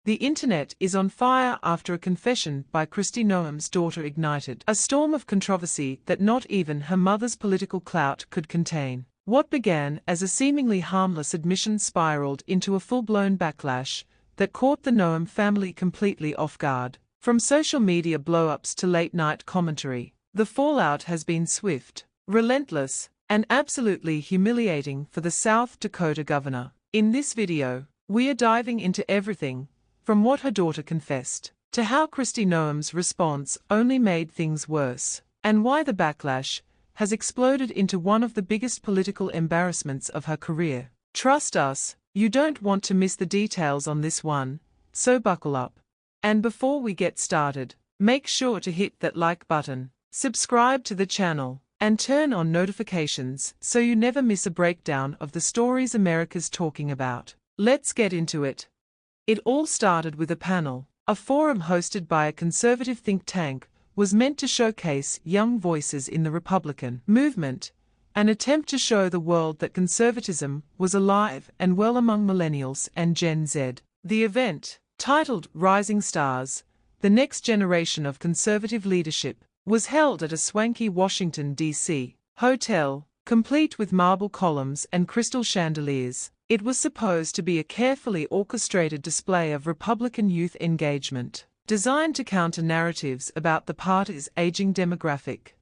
The internet is on fire after a confession by Kristi Noem's daughter ignited a storm of controversy that not even her mother's political clout could contain. What began as a seemingly harmless admission spiraled into a full-blown backlash that caught the Noem family completely off guard. From social media blow-ups to late-night commentary, the fallout has been swift, relentless, and absolutely humiliating for the South Dakota governor. In this video, we are diving into everything from what her daughter confessed, to how Kristi Noem's response only made things worse, and why the backlash has exploded into one of the biggest political embarrassments of her career. Trust us, you don't want to miss the details on this one, so buckle up. And before we get started, make sure to hit that like button, subscribe to the channel, and turn on notifications so you never miss a breakdown of the stories America's talking about. Let's get into it. It all started with a panel. A forum hosted by a conservative think tank was meant to showcase young voices in the Republican movement, an attempt to show the world that conservatism was alive and well among millennials and Gen Z. The event, titled Rising Stars, the Next Generation of Conservative Leadership, was held at a swanky Washington, D.C. hotel, complete with marble columns and crystal chandeliers. It was supposed to be a carefully orchestrated display of Republican youth engagement, designed to counter narratives about the party's aging demographic.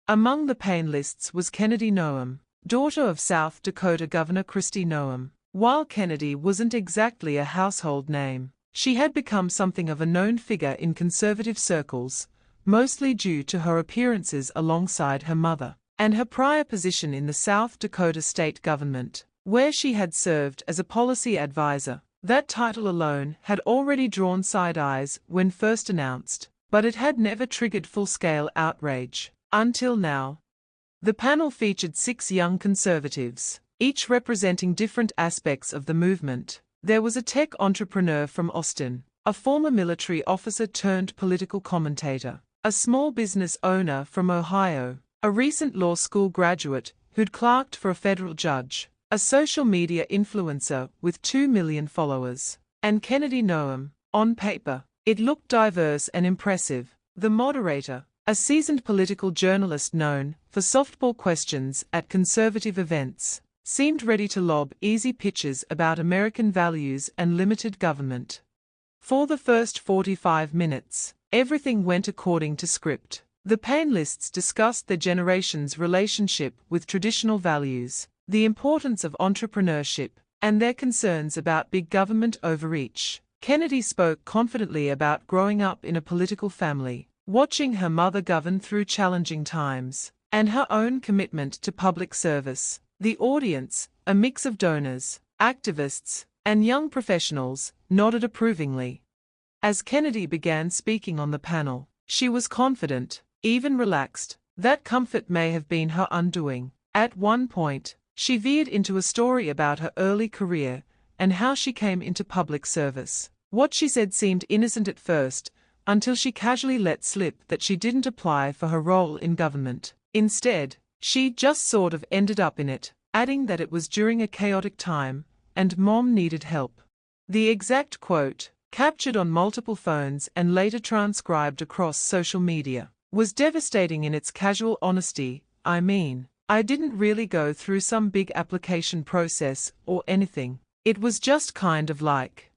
Among the panelists was Kennedy Noem, daughter of South Dakota Governor Kristi Noem. While Kennedy wasn't exactly a household name, she had become something of a known figure in conservative circles, mostly due to her appearances alongside her mother, and her prior position in the South Dakota state government, where she had served as a policy advisor. That title alone had already drawn side eyes when first announced, but it had never triggered full-scale outrage. Until now. The panel featured 6 young conservatives, each representing different aspects of the movement. There was a tech entrepreneur from Austin, a former military officer turned political commentator, a small business owner from Ohio, a recent law school graduate who'd clerked for a federal judge, a social media influencer with 2 million followers, and Kennedy Noem. On paper, it looked diverse and impressive. The moderator, a seasoned political journalist known for softball questions at conservative events, seemed ready to lob easy pitches about American values and limited government. For the first 45 minutes, everything went according to script. The panelists discussed their generation's relationship with traditional values, the importance of entrepreneurship, and their concerns about big government overreach. Kennedy spoke confidently about growing up in a political family, watching her mother govern through challenging times, and her own commitment to public service. The audience, a mix of donors, activists, and young professionals, nodded approvingly. As Kennedy began speaking on the panel, she was confident, even relaxed. That comfort may have been her undoing. At one point, she veered into a story about her early career and how she came into public service. What she said seemed innocent at first, until she casually let slip that she didn't apply for her role in government. Instead, she just sort of ended up in it, adding that it was during a chaotic time, and Mom needed help. The exact quote, captured on multiple phones and later transcribed across social media, was devastating in its casual honesty. I mean, I didn't really go through some big application process or anything. It was just kind of like,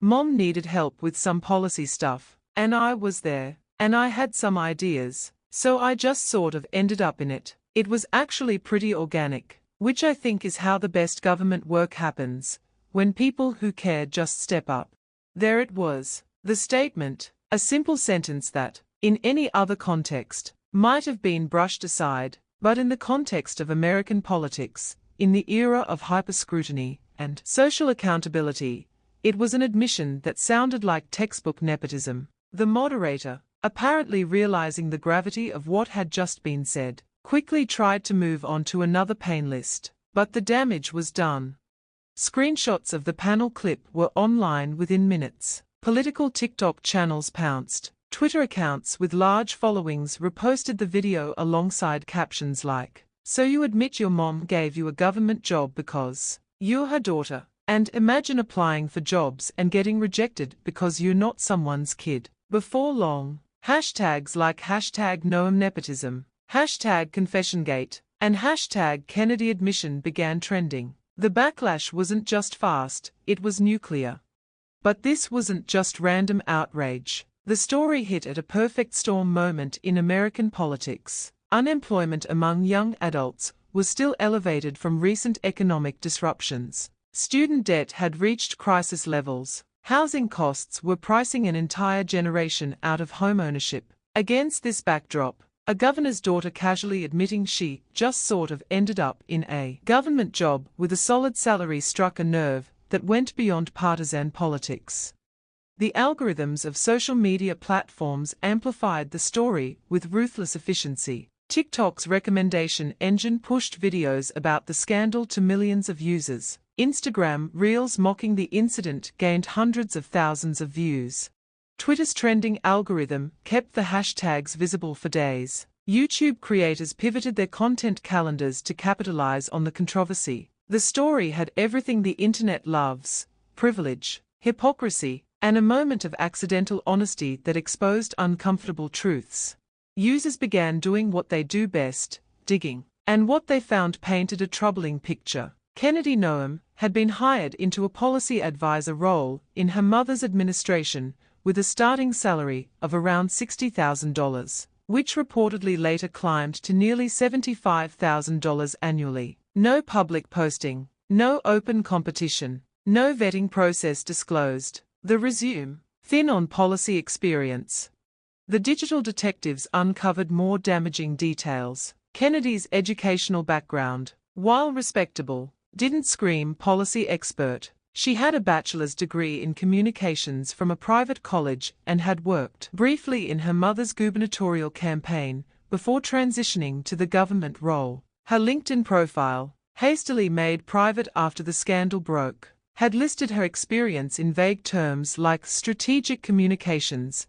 Mom needed help with some policy stuff, and I was there, and I had some ideas, so I just sort of ended up in it. It was actually pretty organic, which I think is how the best government work happens, when people who care just step up. There it was, the statement, a simple sentence that, in any other context, might have been brushed aside, but in the context of American politics, in the era of hyper-scrutiny and social accountability, it was an admission that sounded like textbook nepotism. The moderator, apparently realizing the gravity of what had just been said, quickly tried to move on to another panelist, but the damage was done. Screenshots of the panel clip were online within minutes. Political TikTok channels pounced. Twitter accounts with large followings reposted the video alongside captions like, "So you admit your mom gave you a government job because you're her daughter." And imagine applying for jobs and getting rejected because you're not someone's kid. Before long, hashtags like hashtag Noem nepotism, hashtag confessiongate, and hashtag Kennedy admission began trending. The backlash wasn't just fast, it was nuclear. But this wasn't just random outrage. The story hit at a perfect storm moment in American politics. Unemployment among young adults was still elevated from recent economic disruptions. Student debt had reached crisis levels. Housing costs were pricing an entire generation out of homeownership. Against this backdrop, a governor's daughter casually admitting she just sort of ended up in a government job with a solid salary struck a nerve that went beyond partisan politics. The algorithms of social media platforms amplified the story with ruthless efficiency. TikTok's recommendation engine pushed videos about the scandal to millions of users. Instagram Reels mocking the incident gained hundreds of thousands of views. Twitter's trending algorithm kept the hashtags visible for days. YouTube creators pivoted their content calendars to capitalize on the controversy. The story had everything the internet loves: privilege, hypocrisy, and a moment of accidental honesty that exposed uncomfortable truths. Users began doing what they do best, digging, and what they found painted a troubling picture. Kennedy Noem had been hired into a policy advisor role in her mother's administration with a starting salary of around $60,000, which reportedly later climbed to nearly $75,000 annually. No public posting, no open competition, no vetting process disclosed. The resume, thin on policy experience. The digital detectives uncovered more damaging details. Kennedy's educational background, while respectable, didn't scream policy expert. She had a bachelor's degree in communications from a private college and had worked briefly in her mother's gubernatorial campaign before transitioning to the government role. Her LinkedIn profile, hastily made private after the scandal broke, had listed her experience in vague terms like strategic communications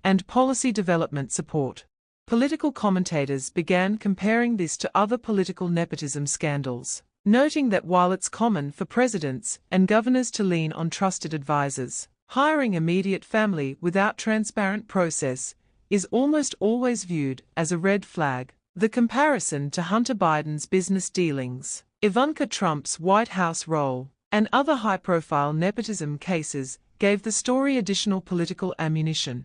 and policy development support. Political commentators began comparing this to other political nepotism scandals, noting that while it's common for presidents and governors to lean on trusted advisors, hiring immediate family without transparent process is almost always viewed as a red flag. The comparison to Hunter Biden's business dealings, Ivanka Trump's White House role, and other high-profile nepotism cases gave the story additional political ammunition.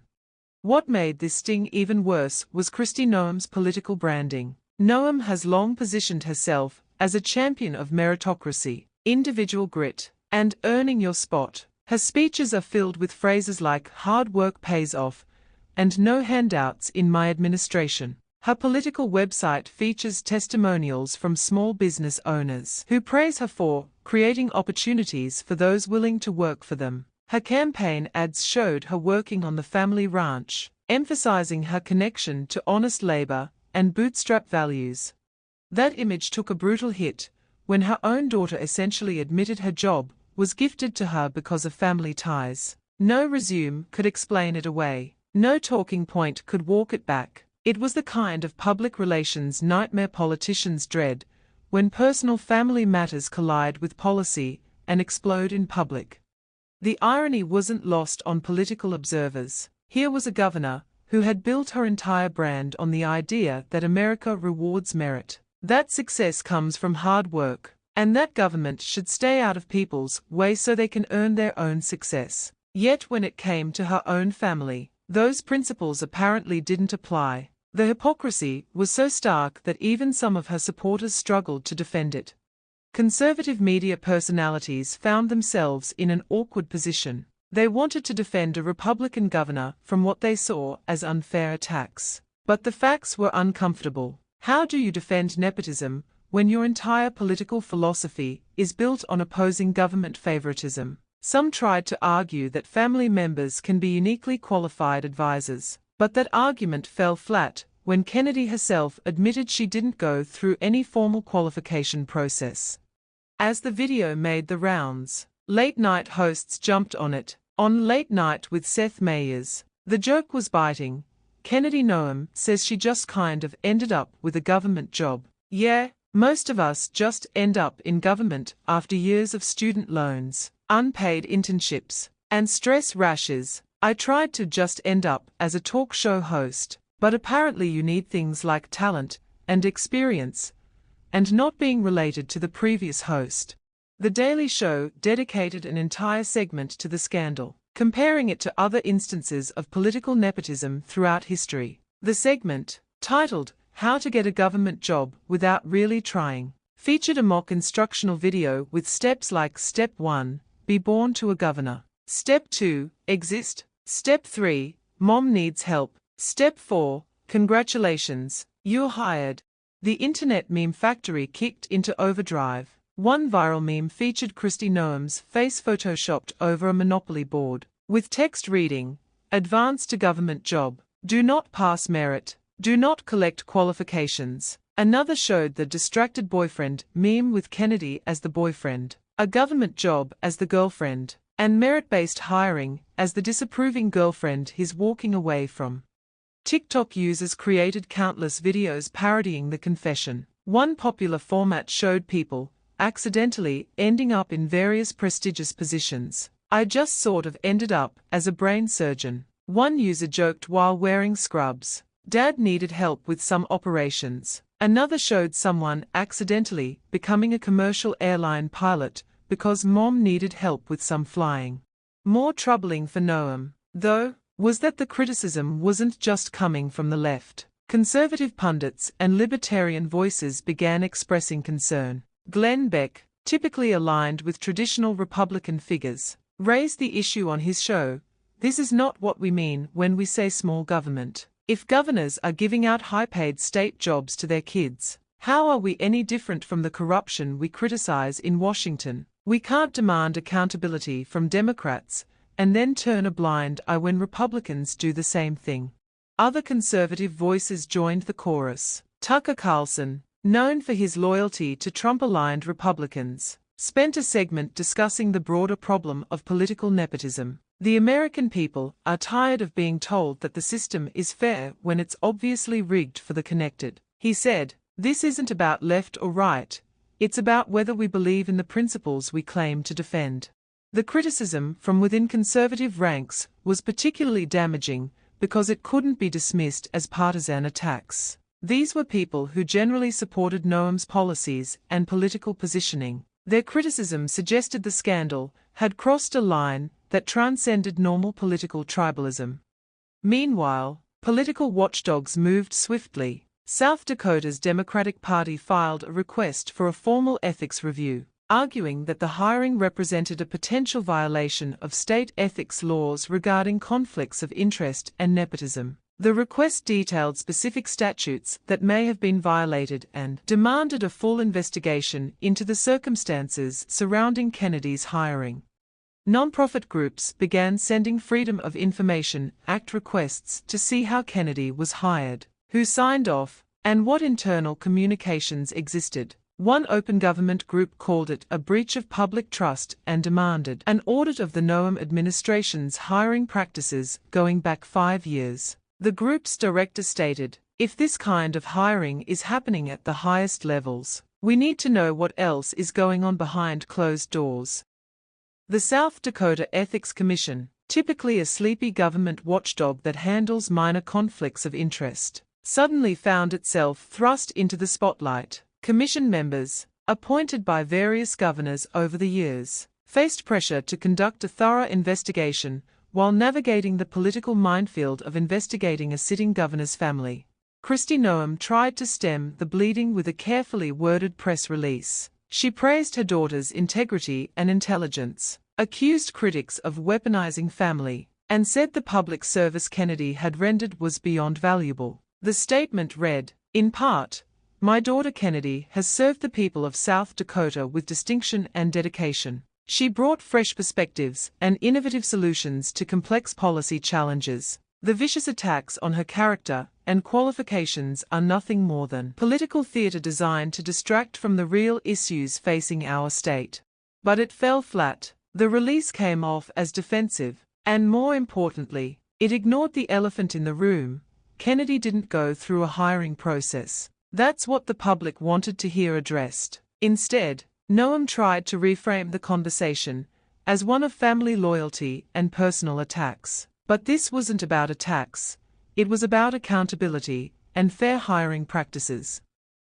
What made this sting even worse was Kristi Noem's political branding. Noem has long positioned herself as a champion of meritocracy, individual grit, and earning your spot. Her speeches are filled with phrases like "hard work pays off" and "no handouts in my administration." Her political website features testimonials from small business owners who praise her for creating opportunities for those willing to work for them. Her campaign ads showed her working on the family ranch, emphasizing her connection to honest labor and bootstrap values. That image took a brutal hit when her own daughter essentially admitted her job was gifted to her because of family ties. No resume could explain it away. No talking point could walk it back. It was the kind of public relations nightmare politicians dread, when personal family matters collide with policy and explode in public. The irony wasn't lost on political observers. Here was a governor who had built her entire brand on the idea that America rewards merit, that success comes from hard work, and that government should stay out of people's way so they can earn their own success. Yet when it came to her own family, those principles apparently didn't apply. The hypocrisy was so stark that even some of her supporters struggled to defend it. Conservative media personalities found themselves in an awkward position. They wanted to defend a Republican governor from what they saw as unfair attacks. But the facts were uncomfortable. How do you defend nepotism when your entire political philosophy is built on opposing government favoritism? Some tried to argue that family members can be uniquely qualified advisors. But that argument fell flat when Kennedy herself admitted she didn't go through any formal qualification process. As the video made the rounds, late-night hosts jumped on it. On Late Night with Seth Meyers, the joke was biting. Kennedy Noem says she just kind of ended up with a government job. Yeah, Most of us just end up in government after years of student loans, unpaid internships, and stress rashes. I tried to just end up as a talk show host, but apparently you need things like talent and experience, and not being related to the previous host. The Daily Show dedicated an entire segment to the scandal, comparing it to other instances of political nepotism throughout history. The segment, titled "How to Get a Government Job Without Really Trying," featured a mock instructional video with steps like Step 1, be born to a governor. Step 2, exist. Step 3, mom needs help. Step 4, congratulations, you're hired. The internet meme factory kicked into overdrive. One viral meme featured Kristi Noem's face photoshopped over a Monopoly board, with text reading, "Advance to government job. Do not pass merit. Do not collect qualifications." Another showed the distracted boyfriend meme with Kennedy as the boyfriend, a government job as the girlfriend, and merit-based hiring as the disapproving girlfriend he's walking away from. TikTok users created countless videos parodying the confession. One popular format showed people accidentally ending up in various prestigious positions. "I just sort of ended up as a brain surgeon," one user joked while wearing scrubs. "Dad needed help with some operations." Another showed someone accidentally becoming a commercial airline pilot because mom needed help with some flying. More troubling for Noem, though, was that the criticism wasn't just coming from the left. Conservative pundits and libertarian voices began expressing concern. Glenn Beck, typically aligned with traditional Republican figures, raised the issue on his show. "This is not what we mean when we say small government. If governors are giving out high-paid state jobs to their kids, how are we any different from the corruption we criticize in Washington? We can't demand accountability from Democrats and then turn a blind eye when Republicans do the same thing." Other conservative voices joined the chorus. Tucker Carlson, known for his loyalty to Trump-aligned Republicans, spent a segment discussing the broader problem of political nepotism. "The American people are tired of being told that the system is fair when it's obviously rigged for the connected," he said. "This isn't about left or right. It's about whether we believe in the principles we claim to defend." The criticism from within conservative ranks was particularly damaging because it couldn't be dismissed as partisan attacks. These were people who generally supported Noem's policies and political positioning. Their criticism suggested the scandal had crossed a line that transcended normal political tribalism. Meanwhile, political watchdogs moved swiftly. South Dakota's Democratic Party filed a request for a formal ethics review, arguing that the hiring represented a potential violation of state ethics laws regarding conflicts of interest and nepotism. The request detailed specific statutes that may have been violated and demanded a full investigation into the circumstances surrounding Kennedy's hiring. Nonprofit groups began sending Freedom of Information Act requests to see how Kennedy was hired, who signed off, and what internal communications existed. One open government group called it a breach of public trust and demanded an audit of the Noem administration's hiring practices going back 5 years. The group's director stated, "If this kind of hiring is happening at the highest levels, we need to know what else is going on behind closed doors." The South Dakota Ethics Commission, typically a sleepy government watchdog that handles minor conflicts of interest, suddenly found itself thrust into the spotlight. Commission members, appointed by various governors over the years, faced pressure to conduct a thorough investigation while navigating the political minefield of investigating a sitting governor's family. Kristi Noem tried to stem the bleeding with a carefully worded press release. She praised her daughter's integrity and intelligence, accused critics of weaponizing family, and said the public service Kennedy had rendered was beyond valuable. The statement read, in part, "My daughter Kennedy has served the people of South Dakota with distinction and dedication. She brought fresh perspectives and innovative solutions to complex policy challenges. The vicious attacks on her character and qualifications are nothing more than political theater designed to distract from the real issues facing our state." But it fell flat. The release came off as defensive, and more importantly, it ignored the elephant in the room. Kennedy didn't go through a hiring process. That's what the public wanted to hear addressed. Instead, Noem tried to reframe the conversation as one of family loyalty and personal attacks. But this wasn't about attacks, it was about accountability and fair hiring practices.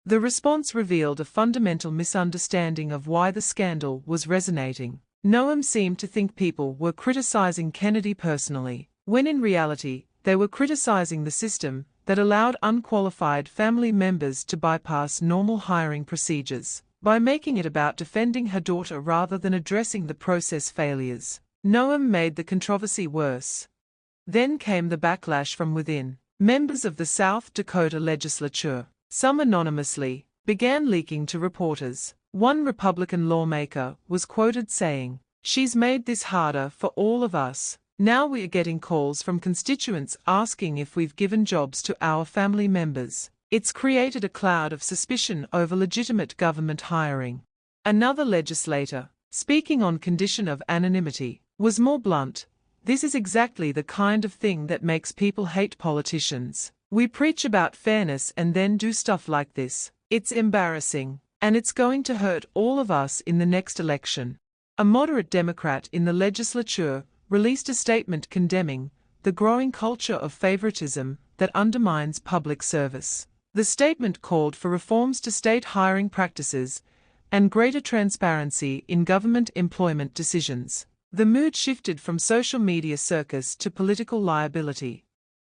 The response revealed a fundamental misunderstanding of why the scandal was resonating. Noem seemed to think people were criticizing Kennedy personally, when in reality, they were criticizing the system that allowed unqualified family members to bypass normal hiring procedures. By making it about defending her daughter rather than addressing the process failures, Noem made the controversy worse. Then came the backlash from within. Members of the South Dakota legislature, some anonymously, began leaking to reporters. One Republican lawmaker was quoted saying, "She's made this harder for all of us. Now we are getting calls from constituents asking if we've given jobs to our family members. It's created a cloud of suspicion over legitimate government hiring." Another legislator, speaking on condition of anonymity, was more blunt. "This is exactly the kind of thing that makes people hate politicians. We preach about fairness and then do stuff like this. It's embarrassing, and it's going to hurt all of us in the next election." A moderate Democrat in the legislature released a statement condemning the growing culture of favoritism that undermines public service. The statement called for reforms to state hiring practices and greater transparency in government employment decisions. The mood shifted from social media circus to political liability.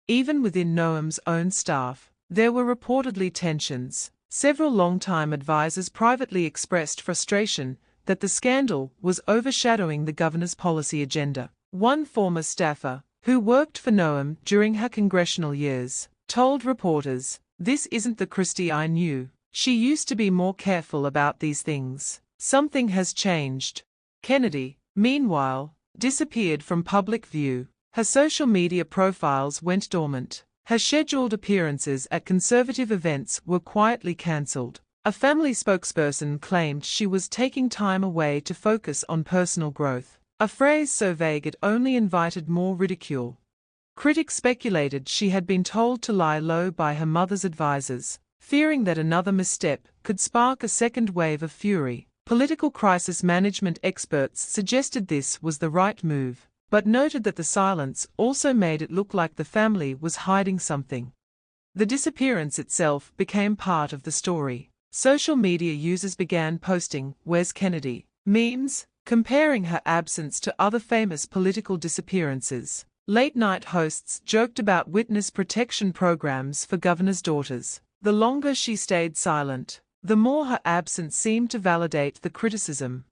Even within Noem's own staff, there were reportedly tensions. Several longtime advisors privately expressed frustration that the scandal was overshadowing the governor's policy agenda. One former staffer, who worked for Noem during her congressional years, told reporters, "This isn't the Kristi I knew. She used to be more careful about these things. Something has changed." Kennedy, meanwhile, disappeared from public view. Her social media profiles went dormant. Her scheduled appearances at conservative events were quietly cancelled. A family spokesperson claimed she was taking time away to focus on personal growth, a phrase so vague it only invited more ridicule. Critics speculated she had been told to lie low by her mother's advisors, fearing that another misstep could spark a second wave of fury. Political crisis management experts suggested this was the right move, but noted that the silence also made it look like the family was hiding something. The disappearance itself became part of the story. Social media users began posting "Where's Kennedy?" memes, comparing her absence to other famous political disappearances. Late-night hosts joked about witness protection programs for governors' daughters. The longer she stayed silent, the more her absence seemed to validate the criticism.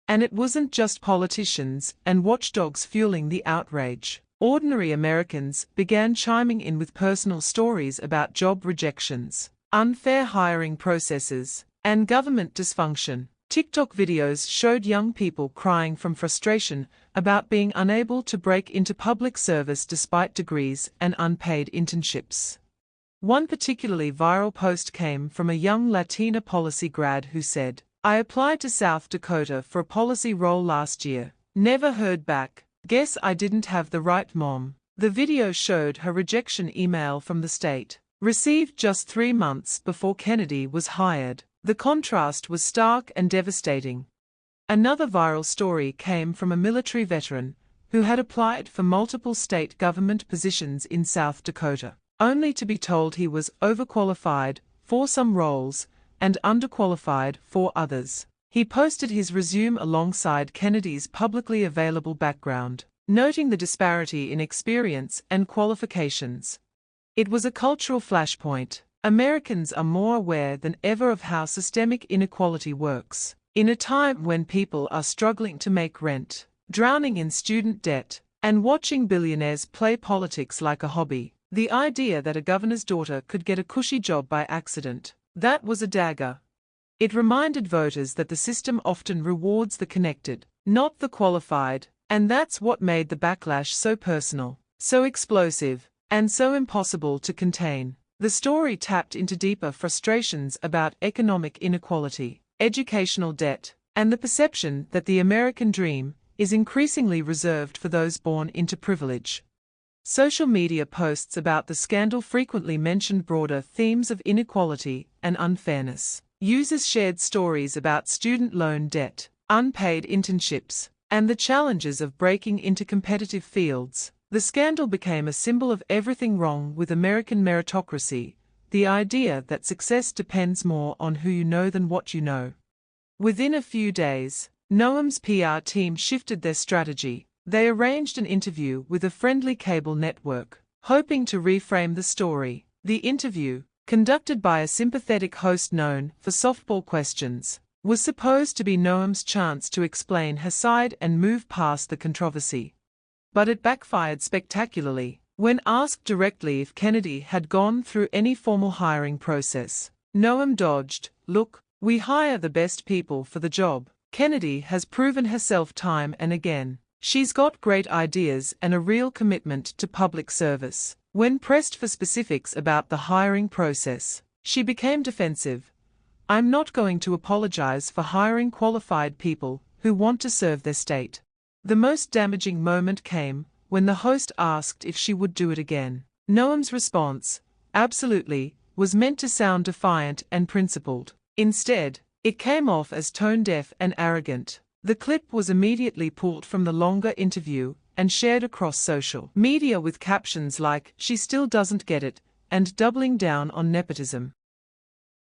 And it wasn't just politicians and watchdogs fueling the outrage. Ordinary Americans began chiming in with personal stories about job rejections, unfair hiring processes, and government dysfunction. TikTok videos showed young people crying from frustration about being unable to break into public service despite degrees and unpaid internships. One particularly viral post came from a young Latina policy grad who said, "I applied to South Dakota for a policy role last year. Never heard back. Guess I didn't have the right mom." The video showed her rejection email from the state, received just 3 months before Kennedy was hired. The contrast was stark and devastating. Another viral story came from a military veteran who had applied for multiple state government positions in South Dakota, only to be told he was overqualified for some roles and underqualified for others. He posted his resume alongside Kennedy's publicly available background, noting the disparity in experience and qualifications. It was a cultural flashpoint. Americans are more aware than ever of how systemic inequality works. In a time when people are struggling to make rent, drowning in student debt, and watching billionaires play politics like a hobby, the idea that a governor's daughter could get a cushy job by accident, that was a dagger. It reminded voters that the system often rewards the connected, not the qualified, and that's what made the backlash so personal, so explosive, and so impossible to contain. The story tapped into deeper frustrations about economic inequality, educational debt, and the perception that the American dream is increasingly reserved for those born into privilege. Social media posts about the scandal frequently mentioned broader themes of inequality and unfairness. Users shared stories about student loan debt, unpaid internships, and the challenges of breaking into competitive fields. The scandal became a symbol of everything wrong with American meritocracy, the idea that success depends more on who you know than what you know. Within a few days, Noem's PR team shifted their strategy. They arranged an interview with a friendly cable network, hoping to reframe the story. The interview, conducted by a sympathetic host known for softball questions, was supposed to be Noem's chance to explain her side and move past the controversy. But it backfired spectacularly. When asked directly if Kennedy had gone through any formal hiring process, Noem dodged, "Look, we hire the best people for the job. Kennedy has proven herself time and again. She's got great ideas and a real commitment to public service." When pressed for specifics about the hiring process, she became defensive. "I'm not going to apologize for hiring qualified people who want to serve their state." The most damaging moment came when the host asked if she would do it again. Noem's response, "Absolutely," was meant to sound defiant and principled. Instead, it came off as tone-deaf and arrogant. The clip was immediately pulled from the longer interview and shared across social media with captions like, "She still doesn't get it," and doubling down on nepotism.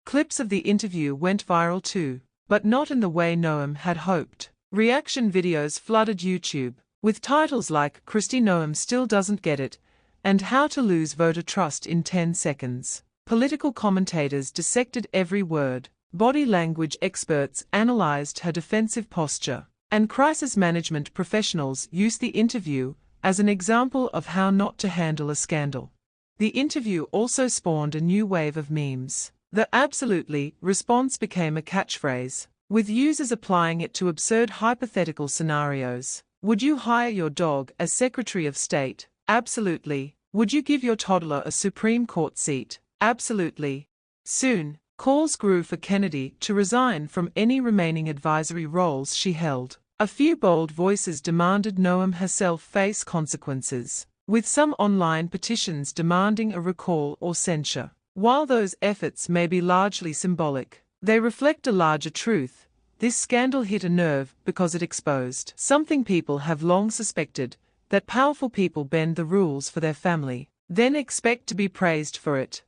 Clips of the interview went viral too, but not in the way Noem had hoped. Reaction videos flooded YouTube, with titles like "Kristi Noem Still Doesn't Get It" and "How to Lose Voter Trust in 10 Seconds." Political commentators dissected every word. Body language experts analyzed her defensive posture, and crisis management professionals used the interview as an example of how not to handle a scandal. The interview also spawned a new wave of memes. The "absolutely" response became a catchphrase, with users applying it to absurd hypothetical scenarios. Would you hire your dog as Secretary of State? Absolutely. Would you give your toddler a Supreme Court seat? Absolutely. Soon, calls grew for Kennedy to resign from any remaining advisory roles she held. A few bold voices demanded Noem herself face consequences, with some online petitions demanding a recall or censure. While those efforts may be largely symbolic, they reflect a larger truth. This scandal hit a nerve because it exposed something people have long suspected, that powerful people bend the rules for their family, then expect to be praised for it.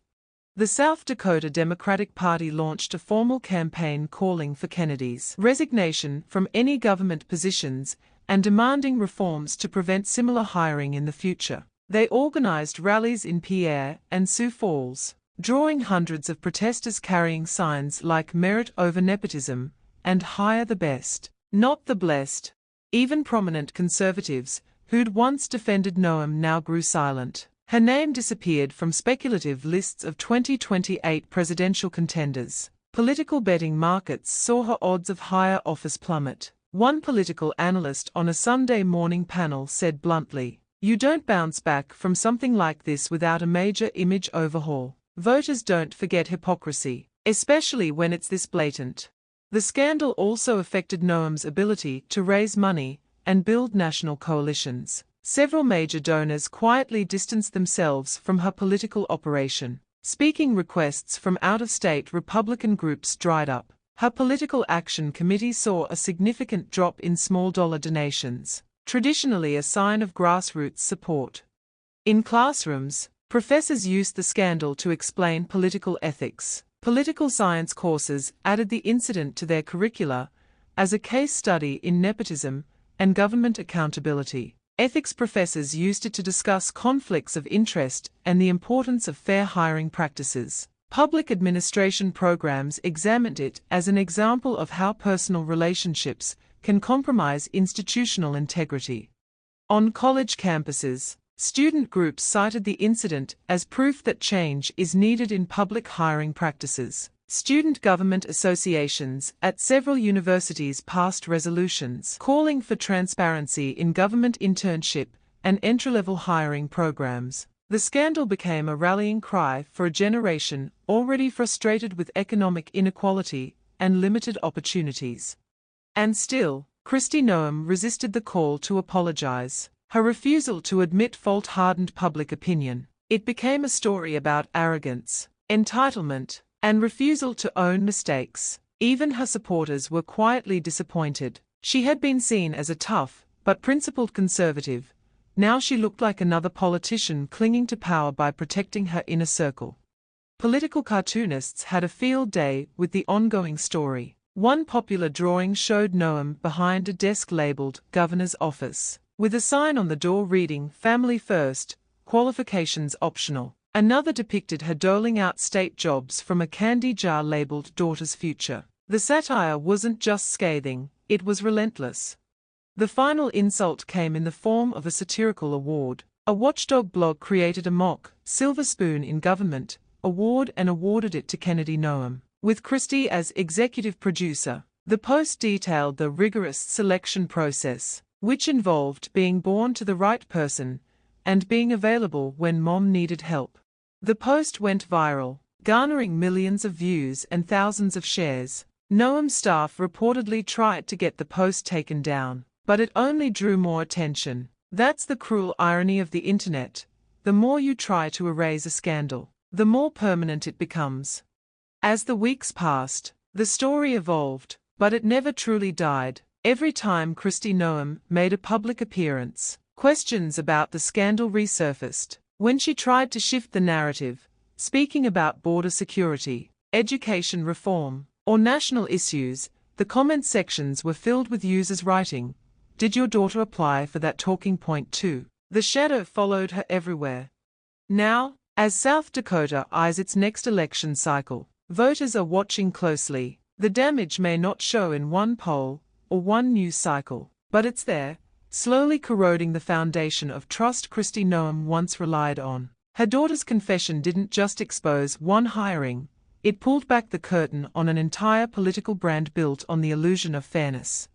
The South Dakota Democratic Party launched a formal campaign calling for Kennedy's resignation from any government positions and demanding reforms to prevent similar hiring in the future. They organized rallies in Pierre and Sioux Falls, drawing hundreds of protesters carrying signs like "Merit over nepotism" and "Hire the best, not the blessed." Even prominent conservatives, who'd once defended Noem, now grew silent. Her name disappeared from speculative lists of 2028 presidential contenders. Political betting markets saw her odds of higher office plummet. One political analyst on a Sunday morning panel said bluntly, "You don't bounce back from something like this without a major image overhaul." Voters don't forget hypocrisy, especially when it's this blatant. The scandal also affected Noem's ability to raise money and build national coalitions. Several major donors quietly distanced themselves from her political operation. Speaking requests from out-of-state Republican groups dried up. Her political action committee saw a significant drop in small-dollar donations, traditionally a sign of grassroots support. In classrooms, professors used the scandal to explain political ethics. Political science courses added the incident to their curricula as a case study in nepotism and government accountability. Ethics professors used it to discuss conflicts of interest and the importance of fair hiring practices. Public administration programs examined it as an example of how personal relationships can compromise institutional integrity. On college campuses, student groups cited the incident as proof that change is needed in public hiring practices. Student government associations at several universities passed resolutions calling for transparency in government internship and entry-level hiring programs. The scandal became a rallying cry for a generation already frustrated with economic inequality and limited opportunities. And still, Kristi Noem resisted the call to apologize. Her refusal to admit fault hardened public opinion. It became a story about arrogance, entitlement, and refusal to own mistakes. Even her supporters were quietly disappointed. She had been seen as a tough, but principled conservative. Now she looked like another politician clinging to power by protecting her inner circle. Political cartoonists had a field day with the ongoing story. One popular drawing showed Noem behind a desk labeled Governor's Office, with a sign on the door reading Family First, Qualifications Optional. Another depicted her doling out state jobs from a candy jar labeled Daughter's Future. The satire wasn't just scathing, it was relentless. The final insult came in the form of a satirical award. A watchdog blog created a mock Silver Spoon in Government award and awarded it to Kennedy Noem, with Kristi as executive producer. The post detailed the rigorous selection process, which involved being born to the right person and being available when mom needed help. The post went viral, garnering millions of views and thousands of shares. Noem's staff reportedly tried to get the post taken down, but it only drew more attention. That's the cruel irony of the internet. The more you try to erase a scandal, the more permanent it becomes. As the weeks passed, the story evolved, but it never truly died. Every time Kristi Noem made a public appearance, questions about the scandal resurfaced. When she tried to shift the narrative, speaking about border security, education reform, or national issues, the comment sections were filled with users writing, "Did your daughter apply for that talking point too?" The shadow followed her everywhere. Now, as South Dakota eyes its next election cycle, voters are watching closely. The damage may not show in one poll or one news cycle, but it's there, slowly corroding the foundation of trust Kristi Noem once relied on. Her daughter's confession didn't just expose one hiring, it pulled back the curtain on an entire political brand built on the illusion of fairness.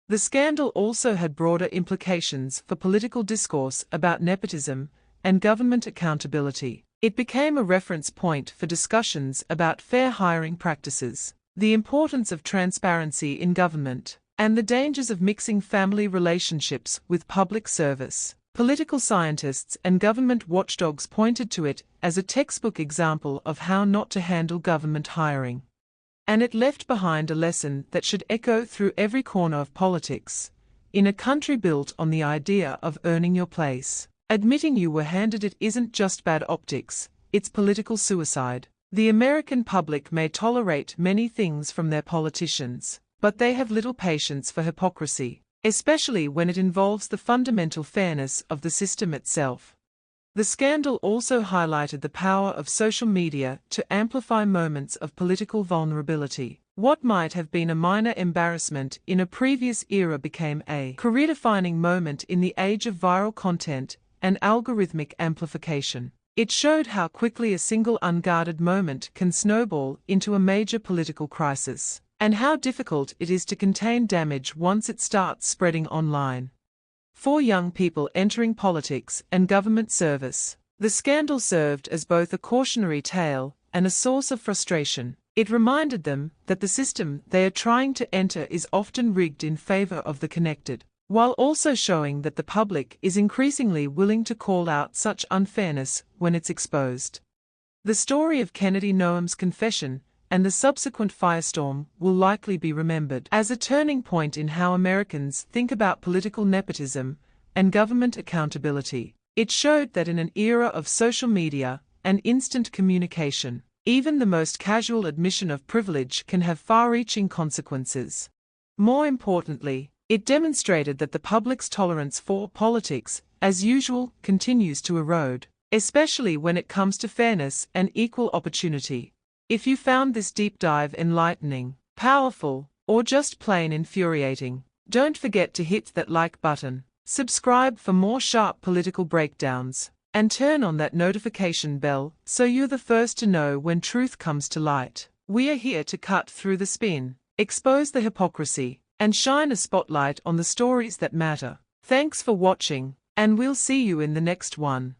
The scandal also had broader implications for political discourse about nepotism and government accountability. It became a reference point for discussions about fair hiring practices, the importance of transparency in government, and the dangers of mixing family relationships with public service. Political scientists and government watchdogs pointed to it as a textbook example of how not to handle government hiring. And it left behind a lesson that should echo through every corner of politics. In a country built on the idea of earning your place, admitting you were handed it isn't just bad optics, it's political suicide. The American public may tolerate many things from their politicians, but they have little patience for hypocrisy, especially when it involves the fundamental fairness of the system itself. The scandal also highlighted the power of social media to amplify moments of political vulnerability. What might have been a minor embarrassment in a previous era became a career-defining moment in the age of viral content and algorithmic amplification. It showed how quickly a single unguarded moment can snowball into a major political crisis, and how difficult it is to contain damage once it starts spreading online. For young people entering politics and government service, the scandal served as both a cautionary tale and a source of frustration. It reminded them that the system they are trying to enter is often rigged in favor of the connected, while also showing that the public is increasingly willing to call out such unfairness when it's exposed. The story of Kennedy Noem's confession and the subsequent firestorm will likely be remembered as a turning point in how Americans think about political nepotism and government accountability. It showed that in an era of social media and instant communication, even the most casual admission of privilege can have far-reaching consequences. More importantly, it demonstrated that the public's tolerance for politics, as usual, continues to erode, especially when it comes to fairness and equal opportunity. If you found this deep dive enlightening, powerful, or just plain infuriating, don't forget to hit that like button, subscribe for more sharp political breakdowns, and turn on that notification bell so you're the first to know when truth comes to light. We are here to cut through the spin, expose the hypocrisy, and shine a spotlight on the stories that matter. Thanks for watching, and we'll see you in the next one.